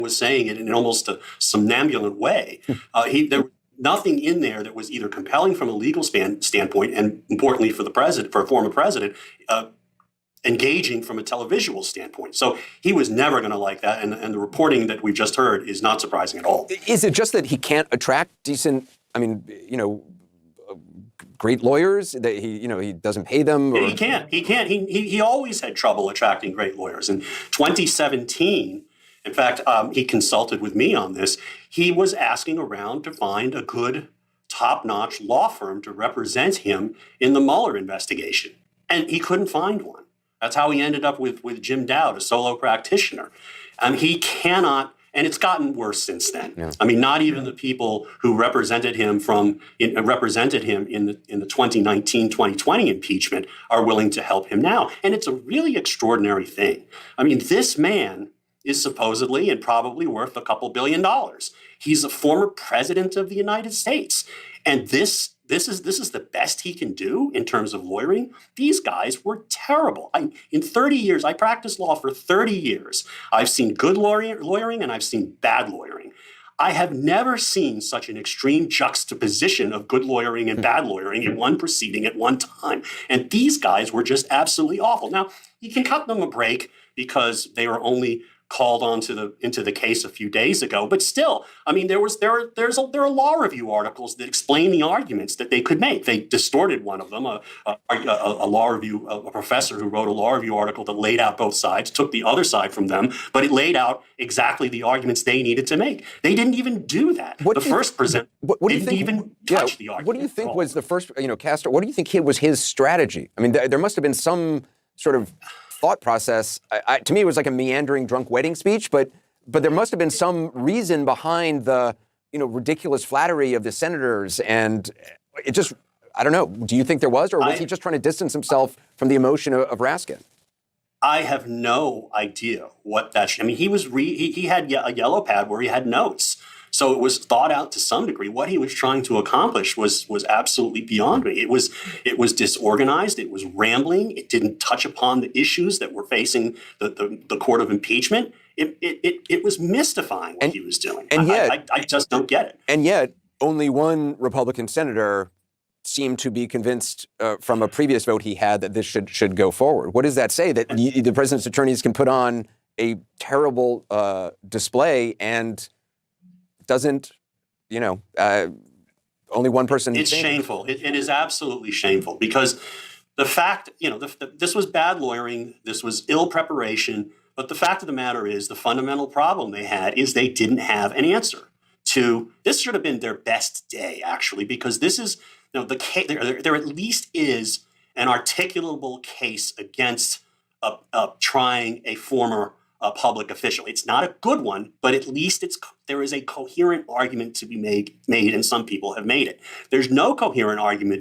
was saying it in almost a somnambulant way. There was nothing in there that was either compelling from a legal standpoint, and importantly for the president, for a former president, engaging from a televisual standpoint. So he was never going to like that. And the reporting that we've just heard is not surprising at all. Is it just that he can't attract decent, great lawyers, that he doesn't pay them? Or? He can't. He always had trouble attracting great lawyers. In 2017, in fact, he consulted with me on this. He was asking around to find a good, top-notch law firm to represent him in the Mueller investigation. And he couldn't find one. That's how he ended up with Jim Dowd, a solo practitioner. He cannot, and it's gotten worse since then. Yeah. I mean, not even the people who represented him in the 2019-2020 impeachment are willing to help him now. And it's a really extraordinary thing. I mean, this man is supposedly and probably worth a couple $2 billion. He's a former president of the United States. And this is the best he can do in terms of lawyering. These guys were terrible. In 30 years, I practiced law for 30 years. I've seen good lawyering and I've seen bad lawyering. I have never seen such an extreme juxtaposition of good lawyering and bad lawyering in one proceeding at one time. And these guys were just absolutely awful. Now, you can cut them a break because they were only called into the case a few days ago, but still, I mean, there are law review articles that explain the arguments that they could make. They distorted one of them, a professor who wrote a law review article that laid out both sides, took the other side from them, but it laid out exactly the arguments they needed to make. They didn't even do that. The first presenter didn't even touch the argument. What do you think was the first, Castor? What do you think was his strategy? I mean, there must have been some sort of thought process. To me, it was like a meandering drunk wedding speech, but there must have been some reason behind the, ridiculous flattery of the senators. And it just, I don't know. Do you think there was, or was he just trying to distance himself from the emotion of Raskin? I have no idea what that. I mean, he had a yellow pad where he had notes. So it was thought out to some degree. What he was trying to accomplish was absolutely beyond me. It was disorganized. It was rambling. It didn't touch upon the issues that were facing the court of impeachment. It was mystifying what he was doing. And yet, I just don't get it. And yet, only one Republican senator seemed to be convinced from a previous vote he had that this should go forward. What does that say? That the president's attorneys can put on a terrible display and doesn't, only one person. It's shameful. It is absolutely shameful because the fact, this was bad lawyering. This was ill preparation. But the fact of the matter is the fundamental problem they had is they didn't have an answer to this. Should have been their best day, actually, because this is, the case. There at least is an articulable case against trying a former public official. It's not a good one, but at least there is a coherent argument to be made, and some people have made it. There's no coherent argument